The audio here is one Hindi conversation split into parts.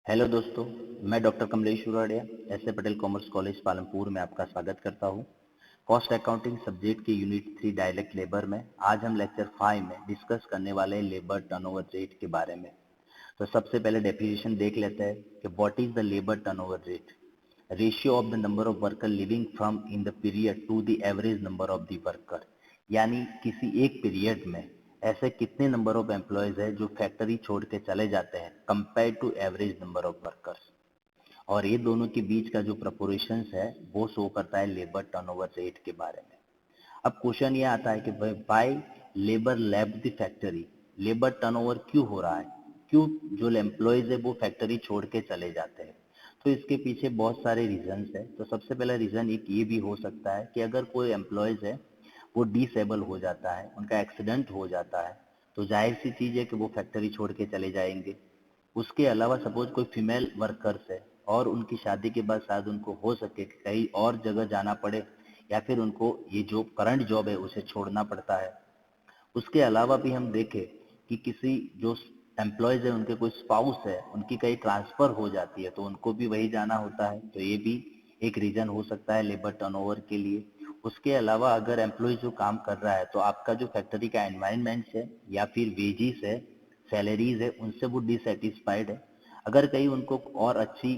हेलो दोस्तों, मैं doctor Kamlesh Uradiya S A. Patel commerce college Palampur में आपका स्वागत करता हूं। कॉस्ट अकाउंटिंग सब्जेक्ट के यूनिट 3 डायरेक्ट लेबर में आज हम लेक्चर 5 में डिस्कस करने वाले हैं लेबर टर्नओवर रेट के बारे में। तो सबसे पहले डेफिनेशन देख लेते हैं कि what is the labour turnover rate. Ratio of the number of worker leaving from in the period to the average number of the worker, यानी किसी एक पीरियड में ऐसे कितने नंबर ऑफ एम्प्लॉयज है जो फैक्ट्री छोड़ के चले जाते हैं compare to average number of workers, और ये दोनों के बीच का जो प्रपोर्शन है वो शो करता है लेबर टर्नओवर रेट के बारे में। अब क्वेश्चन ये आता है कि by labour left the factory, labour turnover क्यों हो रहा है, क्यों जो एम्प्लॉयज है वो फैक्ट्री छोड़ के चले जाते हैं। तो इसके पीछे बहुत सारे रीजंस है। तो सबसे पहला रीजन एक ये भी हो सकता है कि अगर कोई एम्प्लॉयज है वो डिसेबल हो जाता है, उनका एक्सीडेंट हो जाता है, तो जाहिर सी चीज है कि वो फैक्ट्री छोड़ के चले जाएंगे। उसके अलावा सपोज कोई फीमेल वर्कर्स है और उनकी शादी के बाद शायद उनको हो सके कि कहीं और जगह जाना पड़े, या फिर उनको ये जो करंट जॉब है उसे छोड़ना पड़ता है। उसके अलावा भी हम देखें कि किसी जो एम्प्लॉयज है उनके कोई स्पाउस है, उनकी कहीं ट्रांसफर हो जाती है तो उनको भी वही जाना होता है, तो ये भी एक रीजन हो सकता है लेबर टर्नओवर के लिए। उसके अलावा अगर एम्प्लॉय जो काम कर रहा है तो आपका जो फैक्ट्री का एनवायरनमेंट है या फिर वेजिस है, सैलरीज है, उनसे वो डिससेटिस्फाइड है। अगर कहीं उनको और अच्छी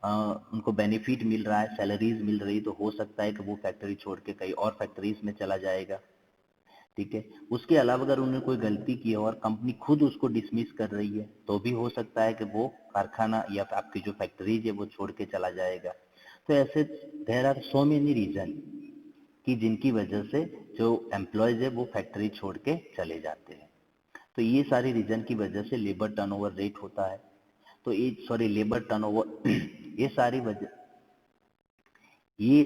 उनको बेनिफिट मिल रहा है, सैलरीज मिल रही, तो हो सकता है कि वो फैक्ट्री छोड़ के कहीं और फैक्ट्रीज में चला जाएगा। ठीक है। उसके अलावा अगर उन्होंने कोई गलती की है और कंपनी खुद उसको डिसमिस कर रही है तो भी हो सकता है कि वो कारखाना या फिर आपकी जो फैक्ट्रीज है वो छोड़ के चला जाएगा। तो ऐसे there are so many reason कि जिनकी वजह से जो एम्प्लॉयज है वो फैक्ट्री छोड़ के चले जाते हैं। तो ये सारी रीजन की वजह से लेबर टर्नओवर रेट होता है। तो ये सॉरी लेबर टर्नओवर ये सारी वजह ये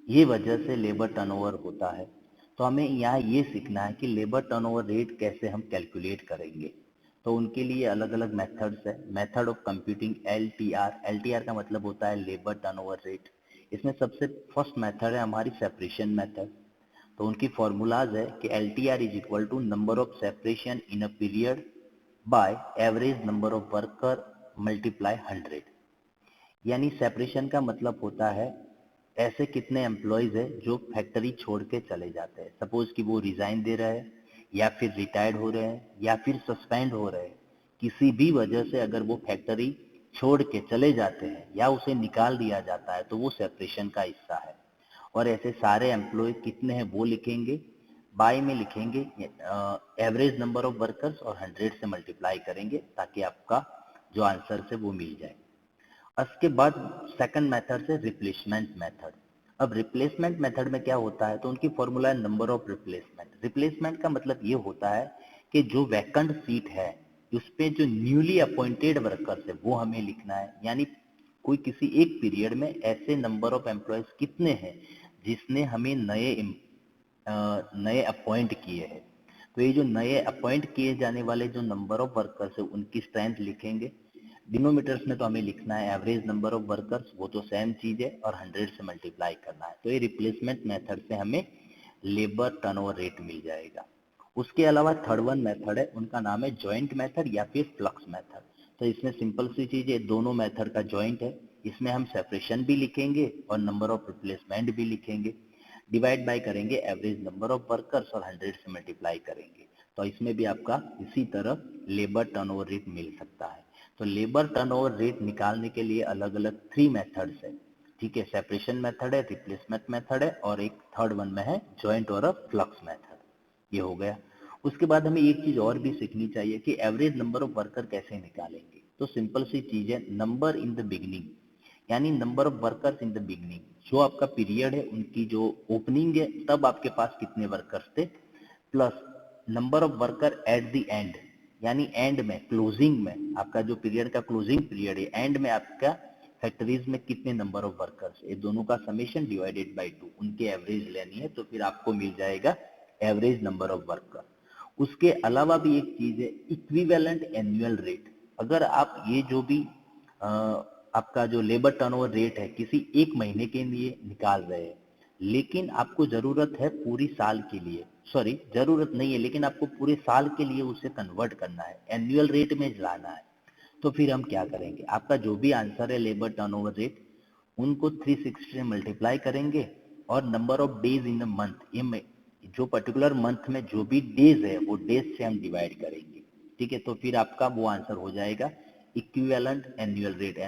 ये वजह से लेबर टर्नओवर होता है। तो हमें यहाँ ये सीखना है कि लेबर टर्नओवर रेट कैसे हम कैलकुलेट करेंगे। तो उनके लिए अलग अलग मेथड्स है। Method of computing LTR, LTR का मतलब होता है लेबर टर्नओवर रेट। इसमें सबसे फर्स्ट मेथड है हमारी सेपरेशन मेथड। तो उनकी फॉर्मूलाज है कि L T R is equal to number of separation in a period by average number of worker multiply 100। यानी सेपरेशन का मतलब होता है ऐसे कितने एम्प्लॉयज है जो फैक्ट्री छोड़ के चले जाते हैं। सपोज कि वो रिजाइन दे रहे हैं या फिर रिटायर्ड हो रहे हैं या फिर सस्पेंड हो रहे हैं, किसी भी वजह से अगर वो फैक्ट्री छोड़ के चले जाते हैं या उसे निकाल दिया जाता है तो वो सेपरेशन का हिस्सा है। और ऐसे सारे एम्प्लॉय कितने हैं वो लिखेंगे, बाय में लिखेंगे एवरेज नंबर ऑफ वर्कर्स और 100 से मल्टीप्लाई करेंगे ताकि आपका जो आंसर है वो मिल जाए। उसके बाद सेकंड मेथड से रिप्लेसमेंट मेथड। अब रिप्लेसमेंट मेथड में क्या होता है, तो उनकी फॉर्मूला है नंबर ऑफ रिप्लेसमेंट। रिप्लेसमेंट का मतलब ये होता है कि जो वैकेंट सीट है उस पे जो न्यूली अपॉइंटेड वर्कर्स है वो हमें लिखना है। यानी कोई किसी एक पीरियड में ऐसे नंबर ऑफ एम्प्लॉयज कितने हैं जिसने हमें नए अपॉइंट किए हैं। तो ये जो नए अपॉइंट किए जाने वाले जो नंबर ऑफ वर्कर्स है उनकी स्ट्रेंथ लिखेंगे। डिनोमीटर्स में तो हमें लिखना है एवरेज नंबर ऑफ वर्कर्स, वो तो सेम चीज है, और 100 से मल्टीप्लाई करना है। तो ये रिप्लेसमेंट मेथड से हमें लेबर टर्नओवर रेट मिल जाएगा। उसके अलावा थर्ड वन मेथड है, उनका नाम है जॉइंट मेथड या फिर फ्लक्स मेथड। तो इसमें सिंपल सी चीज है, दोनों मेथड का जॉइंट है। इसमें हम सेपरेशन भी लिखेंगे और नंबर ऑफ रिप्लेसमेंट भी लिखेंगे। डिवाइड बाय करेंगे एवरेज नंबर ऑफ वर्कर्स और 100 से मल्टीप्लाई करेंगे। तो इसमें भी आपका इसी तरह लेबर टर्नओवर रेट मिल सकता है। तो लेबर टर्नओवर रेट निकालने के लिए अलग अलग 3 मेथड्स है। ठीक है, सेपरेशन मेथड है, रिप्लेसमेंट मेथड है, और एक थर्ड वन में है जॉइंट और फ्लक्स मेथड। ये हो गया। उसके बाद हमें एक चीज और भी सीखनी चाहिए कि एवरेज नंबर ऑफ वर्कर कैसे निकालेंगे। तो सिंपल सी चीज है, नंबर इन द बिगनिंग, यानी number of workers in the beginning. जो आपका पीरियड है उनकी जो ओपनिंग है तब आपके पास कितने वर्कर्स थे, plus number of worker at the end, यानी एंड में क्लोजिंग में आपका जो पीरियड का क्लोजिंग पीरियड है एंड में आपका फैक्ट्रीज में कितने नंबर ऑफ वर्कर्स, ये दोनों का समेशन डिवाइडेड बाय 2, उनके एवरेज लेनी है तो फिर आपको मिल जाएगा एवरेज नंबर ऑफ वर्कर। उसके अलावा भी एक चीज है इक्विवेलेंट एनुअल रेट। अगर आप ये जो भी आपका जो लेबर टर्नओवर रेट है किसी एक महीने के लिए निकाल रहे हैं, लेकिन आपको जरूरत है पूरी साल के लिए, सॉरी जरूरत नहीं है लेकिन आपको पूरे साल के लिए उसे कन्वर्ट करना है, एनुअल रेट में लाना है, तो फिर हम क्या करेंगे, आपका जो भी आंसर है लेबर टर्नओवर रेट, उनको 360 से मल्टीप्लाई करेंगे और number of days in the month, ये जो पर्टिकुलर मंथ में जो भी डेज है वो डेज से हम डिवाइड करेंगे। ठीक है, तो फिर आपका वो आंसर हो जाएगा इक्विवेलेंट एनुअल रेट,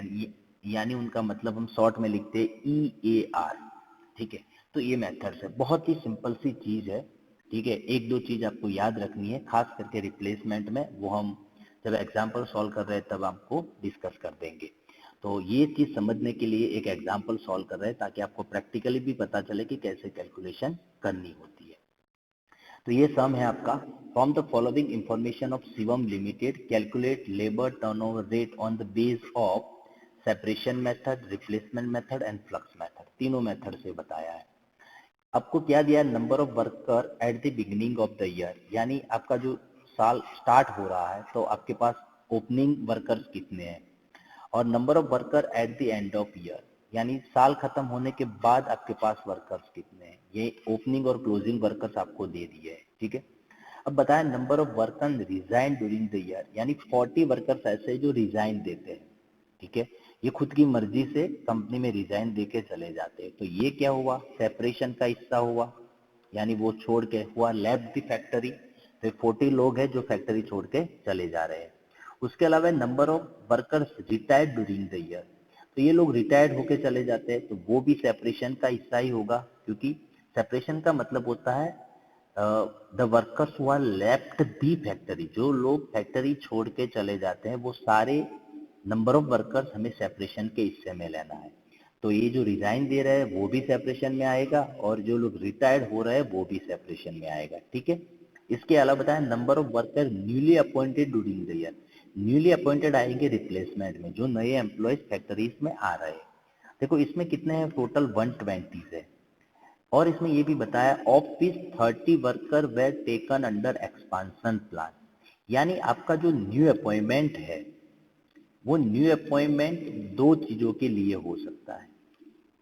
यानी उनका मतलब हम शॉर्ट में लिखते हैं EAR। ठीक है, तो ये मेथड्स है, बहुत ही सिंपल सी चीज है। ठीक है, एक दो चीज आपको याद रखनी है, खास करके रिप्लेसमेंट में, वो हम जब एग्जाम्पल सॉल्व कर रहे हैं तब आपको डिस्कस कर देंगे। तो ये चीज समझने के लिए एक एग्जाम्पल सॉल्व कर रहे हैं ताकि आपको प्रैक्टिकली भी पता चले कि कैसे कैलकुलेशन करनी होती है। तो ये सम है आपका, from the following information of Shivam limited calculate labour turnover rate on the base of separation method, replacement method and flux method, तीनों मेथड से बताया है। आपको क्या दिया है, number of worker at the beginning of the year, यानी आपका जो साल स्टार्ट हो रहा है तो आपके पास ओपनिंग वर्कर्स कितने हैं, और number of worker at the end of year, यानी साल खत्म होने के बाद आपके पास वर्कर्स कितने हैं। ये ओपनिंग और क्लोजिंग वर्कर्स आपको दे दिए है। ठीक है, अब बताएं number of workers resign during the year, यानी 40 वर्कर्स ऐसे जो रिजाइन देते हैं। ठीक है, ये खुद की मर्जी से कंपनी में रिजाइन देके चले जाते हैं, तो ये क्या हुआ, सेपरेशन का हिस्सा हुआ, यानी वो छोड़ के हुआ लेफ्ट द फैक्ट्री। तो 40 लोग हैं जो फैक्ट्री छोड़ के चले जा रहे हैं। उसके अलावा number of workers retired during the year, तो ये लोग रिटायर्ड होके चले जाते हैं, तो वो भी सेपरेशन का हिस्सा ही होगा, क्योंकि सेपरेशन का मतलब होता है the workers who are left the factory, जो लोग फैक्ट्री छोड़ के चले जाते हैं वो सारे नंबर ऑफ वर्कर्स हमें सेपरेशन के हिस्से में लेना है। तो ये जो रिजाइन दे रहे हैं वो भी सेपरेशन में आएगा, और जो लोग रिटायर्ड हो रहे हैं वो भी सेपरेशन में आएगा। ठीक है, इसके अलावा बताएं number of worker newly appointed during the year, newly appointed आएंगे रिप्लेसमेंट में, जो नए एम्प्लॉयज फैक्ट्रीज में आ रहे हैं। देखो इसमें कितने हैं, टोटल 120 है, और इसमें ये भी बताया of this 30 worker where taken under expansion plan, यानी आपका जो न्यू अपॉइंटमेंट है वो न्यू अपॉइंटमेंट दो चीजों के लिए हो सकता है।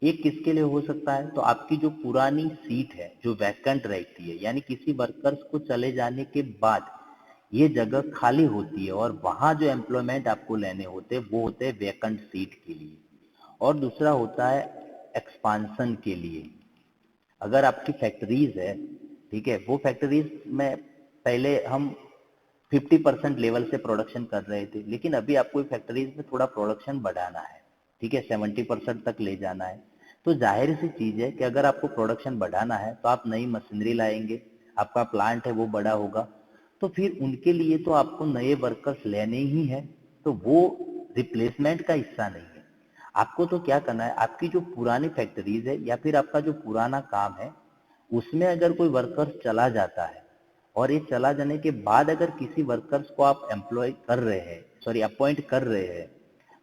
एक किसके लिए हो सकता है, तो आपकी जो पुरानी सीट है जो वैकेंट रहती है, यानी किसी वर्कर्स को चले जाने के बाद ये जगह खाली होती है और वहां जो एम्प्लॉयमेंट आपको लेने होते हैं वो होते हैं वैकेंट सीट के लिए। और दूसरा होता है एक्सपांशन के लिए, अगर आपकी फैक्ट्रीज है, ठीक है, वो फैक्ट्रीज में पहले हम 50% लेवल से प्रोडक्शन कर रहे थे, लेकिन अभी आपको फैक्ट्रीज में थोड़ा प्रोडक्शन बढ़ाना है। ठीक है, 70% तक ले जाना है। तो जाहिर सी चीज है कि अगर आपको प्रोडक्शन बढ़ाना है तो आप नई मशीनरी लाएंगे, आपका प्लांट है वो बड़ा होगा, तो फिर उनके लिए तो आपको नए वर्कर्स लेने ही है, तो वो रिप्लेसमेंट का हिस्सा नहीं है। आपको तो क्या करना है, आपकी जो पुरानी फैक्ट्रीज है या फिर आपका जो पुराना काम है उसमें अगर कोई वर्कर्स चला जाता है, और ये चला जाने के बाद अगर किसी वर्कर्स को आप एम्प्लॉय कर रहे हैं, सॉरी अपॉइंट कर रहे हैं,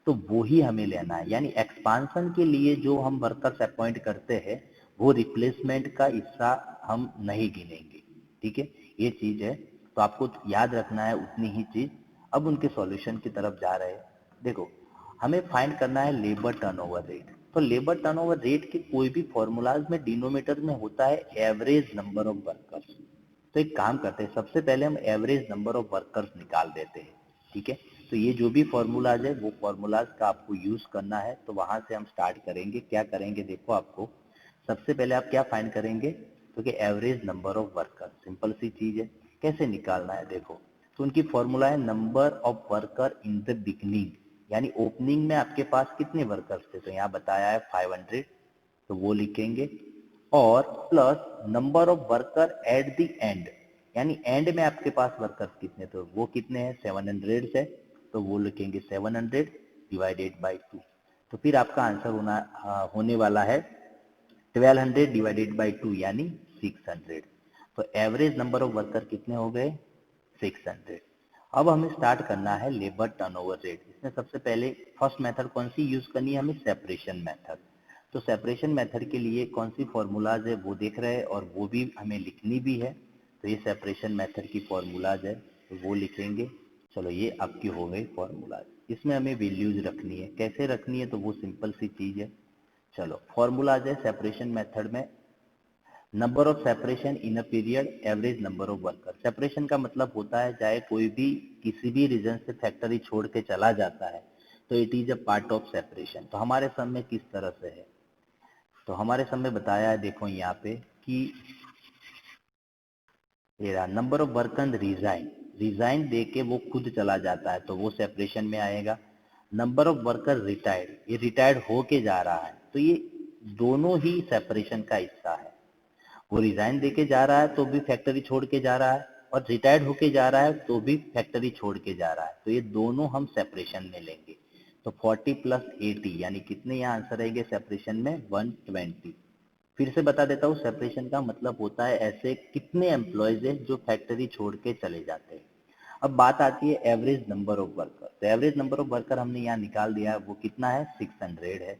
तो वो ही हमें लेना है। यानी एक्सपांशन के लिए जो हम वर्कर्स अपॉइंट करते हैं वो रिप्लेसमेंट का हिस्सा हम नहीं गिनेंगे। ठीक है, ये चीज है, तो आपको याद रखना है उतनी ही चीज। अब उनके सॉल्यूशन की तरफ जा रहे हैं। देखो हमें फाइंड करना है लेबर टर्नओवर रेट। तो लेबर टर्नओवर रेट के कोई भी फॉर्मूलाज में डिनोमिनेटर में होता है एवरेज नंबर ऑफ वर्कर्स। तो एक काम करते हैं, सबसे पहले हम एवरेज नंबर ऑफ वर्कर्स निकाल देते हैं। ठीक है, तो ये जो भी फॉर्मूलाज है वो फॉर्मूलाज का आपको यूज करना है, तो वहां से हम स्टार्ट करेंगे। क्या करेंगे, देखो आपको सबसे पहले आप क्या फाइंड करेंगे, क्योंकि average number of worker simple सी चीज है, कैसे निकालना है देखो। तो उनकी फॉर्मूला है number of worker in the beginning, यानी ओपनिंग में आपके पास कितने वर्कर्स थे, तो यहाँ बताया है 500, तो वो लिखेंगे, और plus number of worker at the end, यानी एंड में आपके पास वर्कर्स कितने, तो वो कितने हैं 700 से, तो वो लिखेंगे 700 डिवाइडेड बाई 2। तो फिर आपका आंसर होने वाला है 1200 डिवाइडेड बाई 2 यानी 600। तो एवरेज नंबर ऑफ वर्कर कितने हो गए 600। अब हमें स्टार्ट करना है लेबर टर्नओवर रेट। इसमें सबसे पहले फर्स्ट मेथड कौन सी यूज करनी है हमें, सेपरेशन मेथड। तो सेपरेशन मेथड के लिए कौन सी फॉर्मूलाज है वो देख रहे हैं, और वो भी हमें लिखनी भी है। तो ये सेपरेशन मेथड की फॉर्मूलाज है, तो वो लिखेंगे। चलो ये आपकी हो गई फॉर्मूलाज, इसमें हमें वैल्यूज रखनी है। कैसे रखनी है, तो वो सिंपल सी चीज है। चलो फॉर्मूलाज है सेपरेशन मेथड में, number of separation in a period, average number of worker. Separation का मतलब होता है चाहे कोई भी किसी भी रीजन से फैक्ट्री छोड़ के चला जाता है तो it is a part of separation. तो हमारे सम में किस तरह से है, तो हमारे सम में बताया है, देखो यहाँ पे कि ये रहा number of worker resign, resign दे के वो खुद चला जाता है तो वो सेपरेशन में आएगा। नंबर ऑफ वर्कर रिटायर्ड, ये रिटायर्ड होके जा रहा है तो ये दोनों ही सेपरेशन का हिस्सा है। वो रिजाइन देके जा रहा है तो भी फैक्ट्री छोड़ के जा रहा है, और रिटायर्ड होके जा रहा है तो भी फैक्ट्री छोड़ के जा रहा है, तो ये दोनों हम सेपरेशन में लेंगे। तो 40 प्लस 80 यानी कितने यहाँ आंसर रहेंगे सेपरेशन में 120। फिर से बता देता हूँ, सेपरेशन का मतलब होता है ऐसे कितने एम्प्लॉयज है जो फैक्ट्री छोड़ के चले जाते हैं। अब बात आती है एवरेज नंबर ऑफ वर्कर। तो एवरेज नंबर ऑफ वर्कर हमने यहाँ निकाल दिया है, वो कितना है 600 है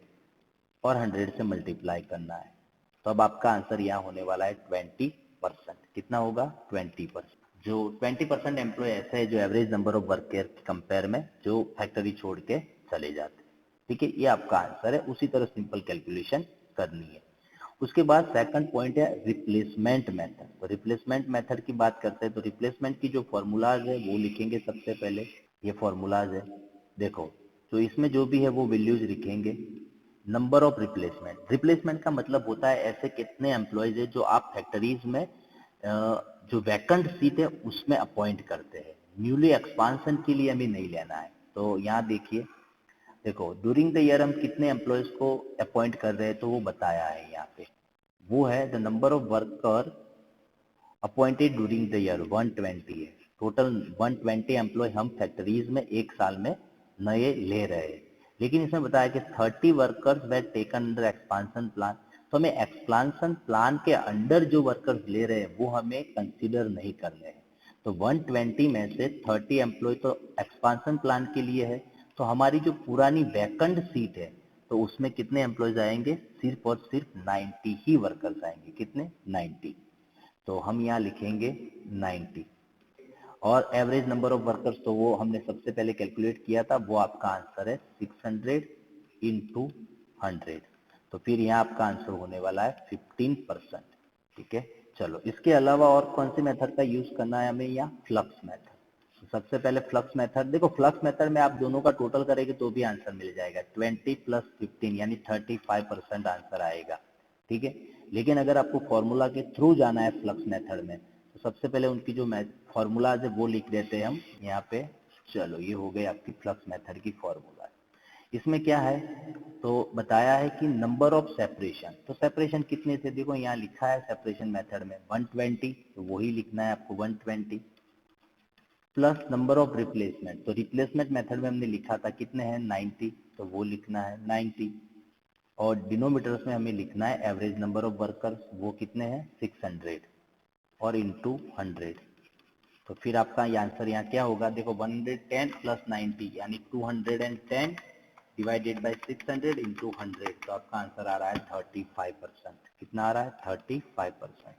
और 100 से मल्टीप्लाई करना है। तो अब आपका आंसर यहाँ होने वाला है 20%। कितना होगा 20%। जो 20% एम्प्लॉय ऐसे है जो एवरेज नंबर ऑफ वर्कर के कंपेयर में जो फैक्ट्री छोड़ के चले जाते हैं। ठीक है, ये आपका आंसर है। उसी तरह सिंपल कैलकुलेशन करनी है। उसके बाद सेकंड पॉइंट है रिप्लेसमेंट मेथड। तो रिप्लेसमेंट मेथड की बात करते हैं तो रिप्लेसमेंट की जो फॉर्मूलाज है वो लिखेंगे सबसे पहले। ये फॉर्मूलाज है, देखो तो इसमें जो भी है वो वैल्यूज लिखेंगे। नंबर ऑफ रिप्लेसमेंट, रिप्लेसमेंट का मतलब होता है ऐसे कितने एम्प्लॉयज है जो आप फैक्ट्रीज में जो वैकेंट सीट है उसमें अपॉइंट करते हैं। न्यूली एक्सपांशन के लिए हमें नहीं लेना है। तो यहाँ देखिए, देखो ड्यूरिंग द ईयर हम कितने एम्प्लॉयज को अपॉइंट कर रहे हैं तो वो बताया है यहाँ पे, वो है the number of worker appointed during the year 120 है। टोटल 120 एम्प्लॉय हम फैक्ट्रीज में एक साल में नए ले रहे हैं। लेकिन इसमें बताया कि 30 वर्कर्स वे टेकन अंडर एक्सपांशन प्लान। तो हमें एक्सपांशन प्लान के अंडर जो वर्कर्स ले रहे हैं वो हमें कंसीडर नहीं करने हैं। तो 120 में से 30 एम्प्लॉय तो एक्सपांशन प्लान के लिए है, तो हमारी जो पुरानी वैकेंट सीट है तो उसमें कितने एम्प्लॉयज आएंगे, सिर्फ और सिर्फ 90 ही वर्कर्स आएंगे। कितने 90। तो हम यहाँ लिखेंगे 90। और एवरेज नंबर ऑफ वर्कर्स तो वो हमने सबसे पहले कैलकुलेट किया था, वो आपका आंसर है 600 इंटू 100। तो फिर यहाँ आपका आंसर होने वाला है 15%। ठीक है, चलो इसके अलावा और कौन सी मेथड का यूज करना है हमें, यहाँ फ्लक्स मेथड। सबसे पहले फ्लक्स मेथड, देखो फ्लक्स मेथड में आप दोनों का टोटल करेंगे तो भी आंसर मिल जाएगा। 20 प्लस 15 यानी 35% आंसर आएगा। ठीक है, लेकिन अगर आपको फॉर्मूला के थ्रू जाना है फ्लक्स मेथड में तो सबसे पहले उनकी जो फॉर्मूलाज है वो लिख देते हैं हम यहाँ पे। चलो ये हो गई आपकी फ्लक्स मेथड की फॉर्मूला। इसमें क्या है, तो बताया है कि नंबर ऑफ सेपरेशन, तो सेपरेशन कितने थे, देखो यहाँ लिखा है सेपरेशन मेथड में 120, तो वही लिखना है आपको 120 प्लस नंबर ऑफ रिप्लेसमेंट। तो रिप्लेसमेंट मेथड में हमने लिखा था कितने हैं 90, तो वो लिखना है 90। और डिनोमीटर्स में हमें लिखना है एवरेज नंबर ऑफ वर्कर्स, वो कितने हैं 600 और इंटू 100। तो फिर आपका आंसर यहाँ क्या होगा, देखो 110 प्लस 90 यानी 210 डिवाइडेड बाई 600 इंटू 100। तो आपका आंसर आ रहा है 35%। कितना आ रहा है 35%।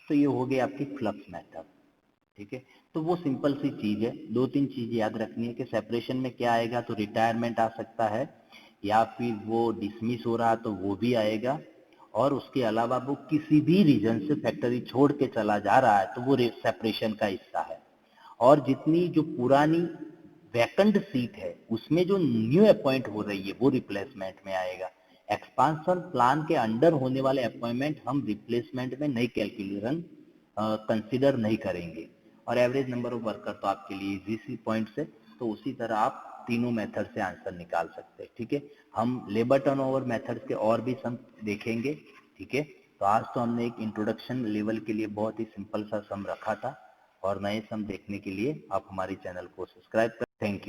तो ये हो गई आपकी फ्लक्स मेथड। ठीक है, तो वो सिंपल सी चीज है। दो तीन चीज याद रखनी है कि सेपरेशन में क्या आएगा, तो रिटायरमेंट आ सकता है या फिर वो डिसमिस हो रहा तो वो भी आएगा, और उसके अलावा वो किसी भी रीजन से फैक्ट्री छोड़ के चला जा रहा है तो वो सेपरेशन का हिस्सा है। और जितनी जो पुरानी वैकेंट सीट है उसमें जो न्यू अपॉइंट हो रही है वो रिप्लेसमेंट में आएगा। एक्सपांशन प्लान के अंडर होने वाले अपॉइंटमेंट हम रिप्लेसमेंट में नहीं कैलकुलेशन कंसिडर नहीं करेंगे। और एवरेज नंबर ऑफ वर्कर तो आपके लिए इजी पॉइंट से, तो उसी तरह आप तीनों मेथड से आंसर निकाल सकते हैं। ठीक है, हम लेबर टर्नओवर मेथड के और भी सम देखेंगे। ठीक है, तो आज तो हमने एक इंट्रोडक्शन लेवल के लिए बहुत ही सिंपल सा सम रखा था, और नए सम देखने के लिए आप हमारे चैनल को सब्सक्राइब करें। Thank you.